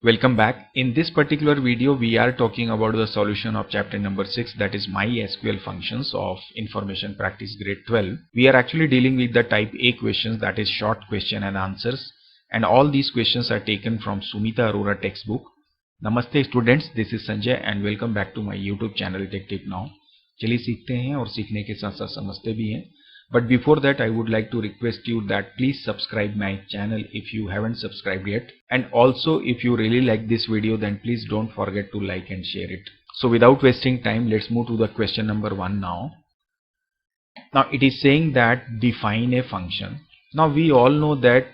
Welcome back. In this particular video, we are talking about the solution of chapter number 6, that is MySQL functions of Information Practice grade 12. We are actually dealing with the type A questions, that is short question and answers, and all these questions are taken from Sumita Arora textbook. Namaste students, this is Sanjay and welcome back to my YouTube channel Tech Tip Now. चलिए सीखते हैं और सीखने के साथ साथ समझते भी हैं. But before that, I would like to request you that please subscribe my channel if you haven't subscribed yet. And also, if you really like this video, then please don't forget to like and share it. So without wasting time, let's move to the question number 1 now. Now it is saying that define a function. Now we all know that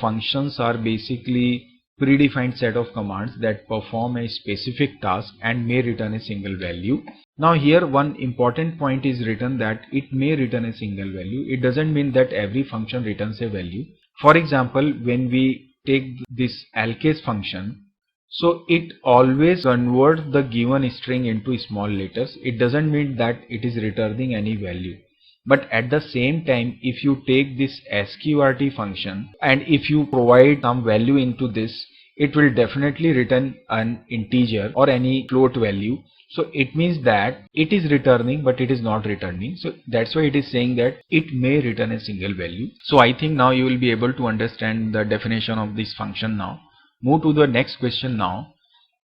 functions are basically predefined set of commands that perform a specific task and may return a single value. Now here one important point is written that it may return a single value. It doesn't mean that every function returns a value. For example, when we take this alcase function, so it always converts the given string into small letters. It doesn't mean that it is returning any value. But at the same time, if you take this sqrt function and if you provide some value into this, it will definitely return an integer or any float value. So it means that it is returning but it is not returning. So that's why it is saying that it may return a single value. So I think now you will be able to understand the definition of this function now. Move to the next question now.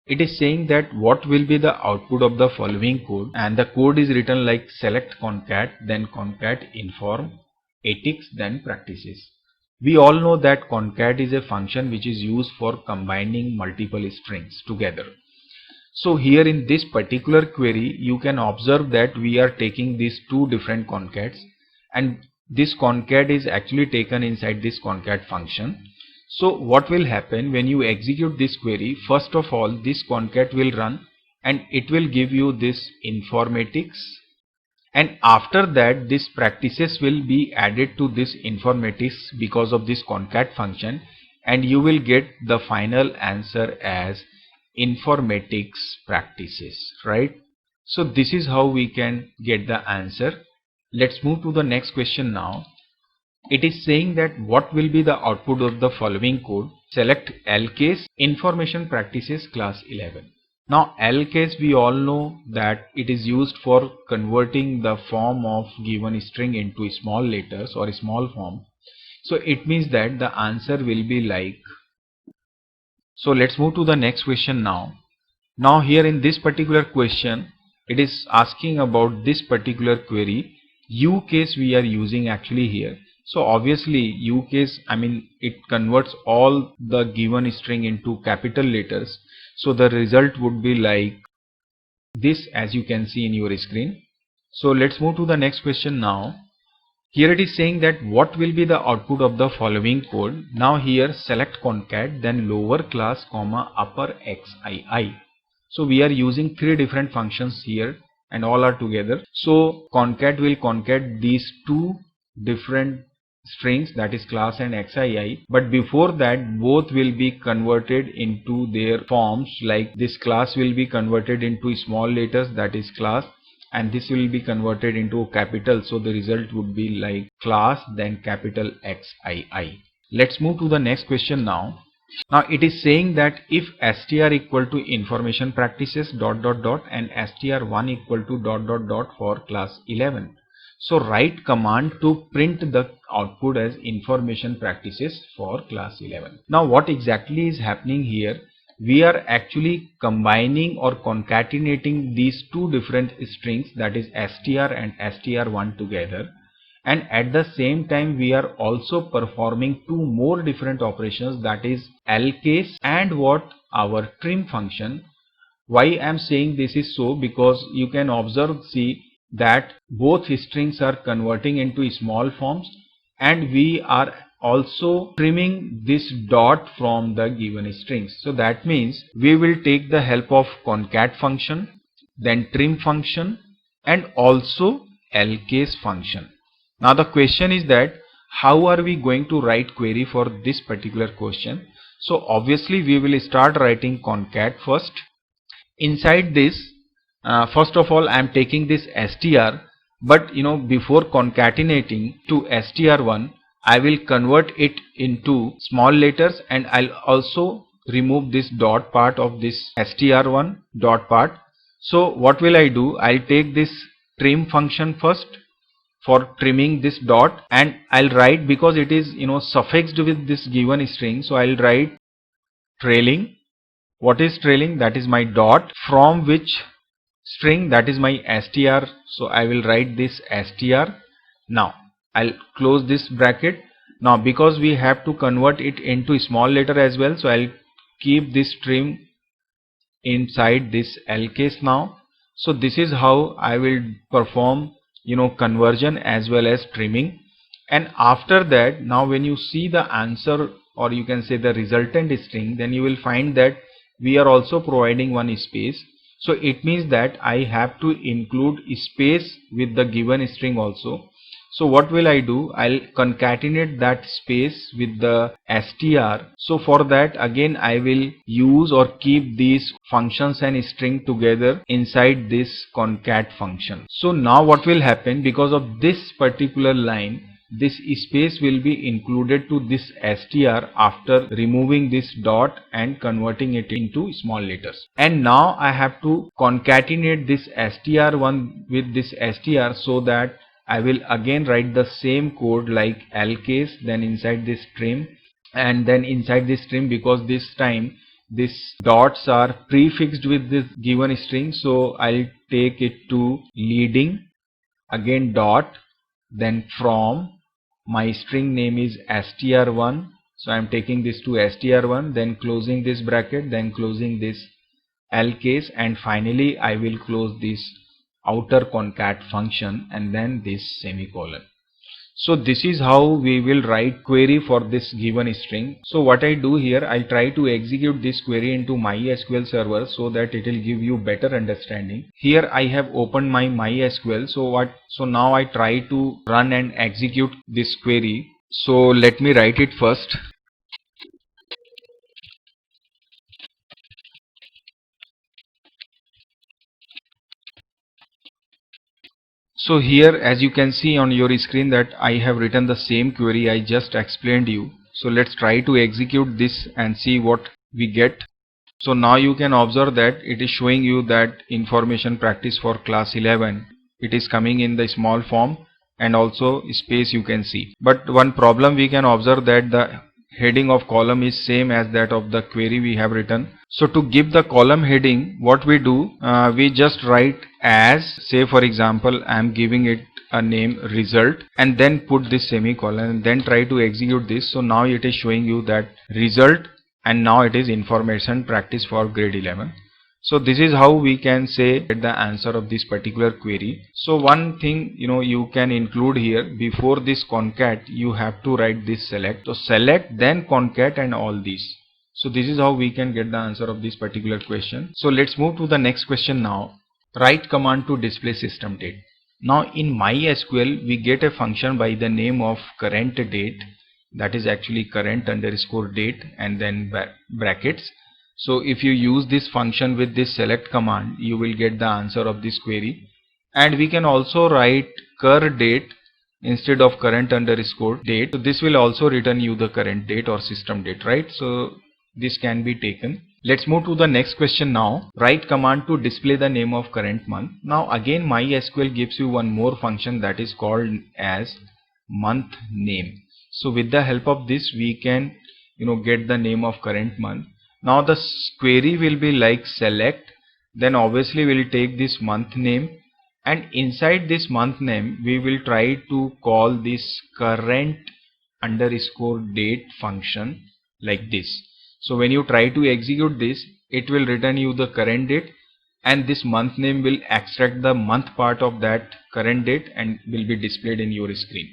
It is saying that what will be the output of the following code, and the code is written like select concat, then concat inform ethics, then practices. We all know that concat is a function which is used for combining multiple strings together. So here in this particular query, you can observe that we are taking these two different concats, and this concat is actually taken inside this concat function. So what will happen when you execute this query? First of all, this concat will run and it will give you this informatics, and after that this practices will be added to this informatics because of this concat function, and you will get the final answer as informatics practices, right? So this is how we can get the answer. Let's move to the next question now. It is saying that what will be the output of the following code. Select alcase information practices class 11. Now alcase, we all know that it is used for converting the form of given string into small letters or small form. So it means that the answer will be like. So let's move to the next question now. Now here in this particular question, it is asking about this particular query. Ucase we are using actually here. So obviously ucase, it converts all the given string into capital letters. So the result would be like this, as you can see in your screen. So let's move to the next question now. Here it is saying that what will be the output of the following code. Now here select concat, then lower class comma upper xii. So we are using three different functions here and all are together. So concat will concat these two different strings, that is class and xii, but before that both will be converted into their forms. Like this class will be converted into small letters, that is class, and this will be converted into capital. So the result would be like class then capital xii. Let's move to the next question now. Now it is saying that if str equal to information practices ... and str1 equal to ... for class 11. So write command to print the output as information practices for class 11. Now what exactly is happening here? We are actually combining or concatenating these two different strings, that is str and str1 together, and at the same time we are also performing two more different operations, that is alcase and what our trim function. Why I am saying this is so? Because you can observe, see that both strings are converting into small forms and we are also trimming this dot from the given strings. So that means we will take the help of concat function, then trim function, and also alcase function. Now the question is that how are we going to write query for this particular question? So obviously we will start writing concat first. Inside this, first of all I am taking this str, but before concatenating to str1 I will convert it into small letters and I'll also remove this dot part of this str1 dot part. So what will I do? I'll take this trim function first for trimming this dot, and I'll write, because it is suffixed with this given string, so I'll write trailing. What is trailing? That is my dot. From which string? That is my str, so I will write this str. Now I'll close this bracket. Now because we have to convert it into small letter as well, so I'll keep this trim inside this L case now. So this is how I will perform conversion as well as trimming. And after that, now when you see the answer, or you can say the resultant string, then you will find that we are also providing one space. So it means that I have to include space with the given string also. So what will I do? I'll concatenate that space with the str. So for that, again I will use or keep these functions and string together inside this concat function. So now what will happen, because of this particular line, this space will be included to this str after removing this dot and converting it into small letters. And now I have to concatenate this str1 with this str, so that I will again write the same code like L case, then inside this trim, and then inside this trim, because this time these dots are prefixed with this given string, so I'll take it to leading, again dot, then from, my string name is str1, so I'm taking this to str1, then closing this bracket, then closing this L case, and finally I will close this outer concat function and then this semicolon. So this is how we will write query for this given string. So what I do here, I'll try to execute this query into MySQL server so that it will give you better understanding. Here I have opened my MySQL. So now I try to run and execute this query. So let me write it first. So here, as you can see on your screen, that I have written the same query I just explained you. So let's try to execute this and see what we get. So now you can observe that it is showing you that information practice for class 11. It is coming in the small form, and also space you can see. But one problem we can observe, that the heading of column is same as that of the query we have written. So to give the column heading, what we do, we just write as, say for example I am giving it a name result, and then put this semicolon and then try to execute this. So now it is showing you that result, and now it is information practice for grade 11. So this is how we can say the answer of this particular query. So one thing you can include here, before this concat you have to write this select. So select, then concat, and all these. So this is how we can get the answer of this particular question. So let's move to the next question now. Write command to display system date. Now in MySQL we get a function by the name of current date, that is actually current underscore date and then brackets. So if you use this function with this select command, you will get the answer of this query. And we can also write cur date instead of current underscore date. So this will also return you the current date or system date, right? So this can be taken. Let's move to the next question now. Write command to display the name of current month. Now again MySQL gives you one more function that is called as month name. So with the help of this we can get the name of current month. Now the query will be like select, then obviously we'll take this month name, and inside this month name we will try to call this current underscore date function like this. So when you try to execute this, it will return you the current date, and this month name will extract the month part of that current date and will be displayed in your screen.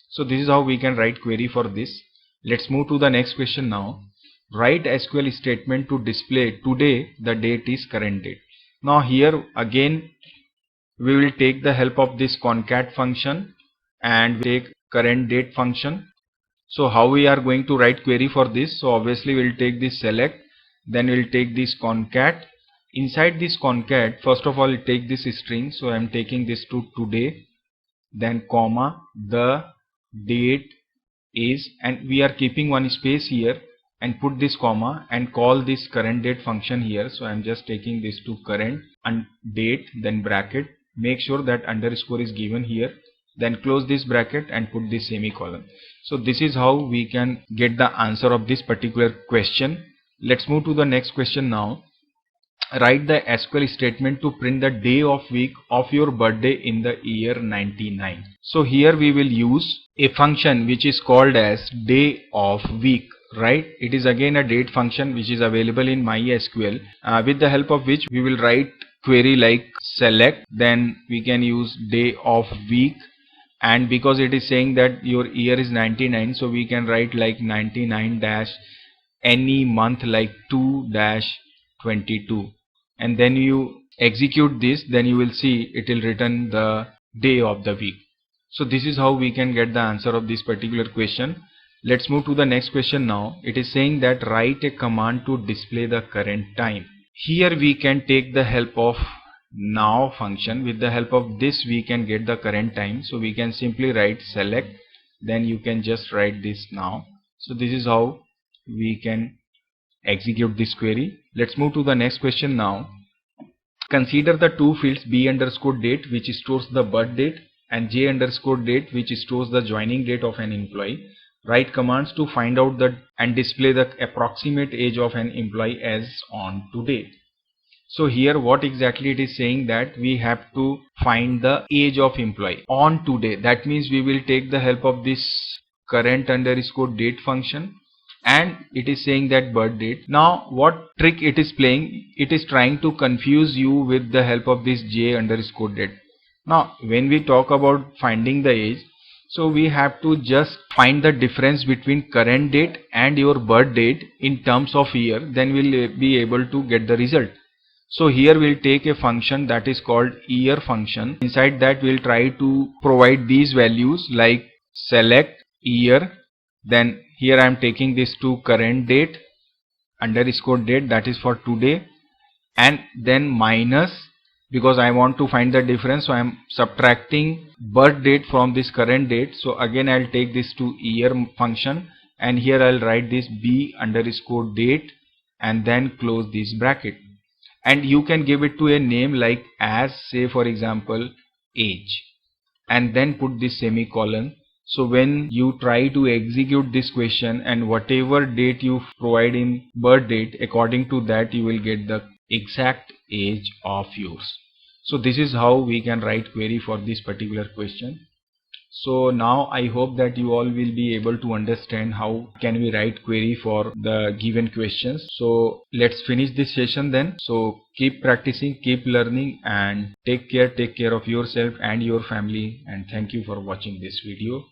So this is how we can write query for this. Let's move to the next question now. Write SQL statement to display today the date is current date. Now here again we will take the help of this concat function and take current date function. So how we are going to write query for this? So obviously we'll take this select, then we'll take this concat. Inside this concat, first of all take this string, so I'm taking this to today, then comma, the date is, and we are keeping one space here, and put this comma and call this current date function here. So I'm just taking this to current and date, then bracket. Make sure that underscore is given here, then close this bracket and put this semicolon. So this is how we can get the answer of this particular question. Let's move to the next question now. Write the SQL statement to print the day of week of your birthday in the year 99. So here we will use a function which is called as day of week, right? It is again a date function which is available in MySQL, with the help of which we will write query like select, then we can use day of week, and because it is saying that your year is 99, so we can write like 99 dash any month like 2 dash 22, and then you execute this, then you will see it will return the day of the week. So this is how we can get the answer of this particular question. Let's move to the next question now. It is saying that write a command to display the current time. Here we can take the help of now function. With the help of this we can get the current time. So we can simply write select, then you can just write this now. So this is how we can execute this query. Let's move to the next question now. Consider the two fields b underscore date, which stores the birth date, and j underscore date, which stores the joining date of an employee. Write commands to find out the and display the approximate age of an employee as on today. So here what exactly it is saying, that we have to find the age of employee on today. That means we will take the help of this current underscore date function, and it is saying that birth date. Now what trick it is playing, it is trying to confuse you with the help of this j underscore date. Now when we talk about finding the age, so we have to just find the difference between current date and your birth date in terms of year, then we'll be able to get the result. So here we'll take a function that is called year function. Inside that we'll try to provide these values like select year, then here I am taking this to current date underscore date, that is for today, and then minus, because I want to find the difference, so I am subtracting birth date from this current date. So again I'll take this to year function, and here I'll write this b underscore date and then close this bracket, and you can give it to a name like as, say for example, age, and then put this semicolon. So when you try to execute this question, and whatever date you provide in birth date, according to that you will get the exact age of yours. So this is how we can write query for this particular question. So now I hope that you all will be able to understand how can we write query for the given questions. So let's finish this session then. So keep practicing, keep learning, and take care of yourself and your family, and thank you for watching this video.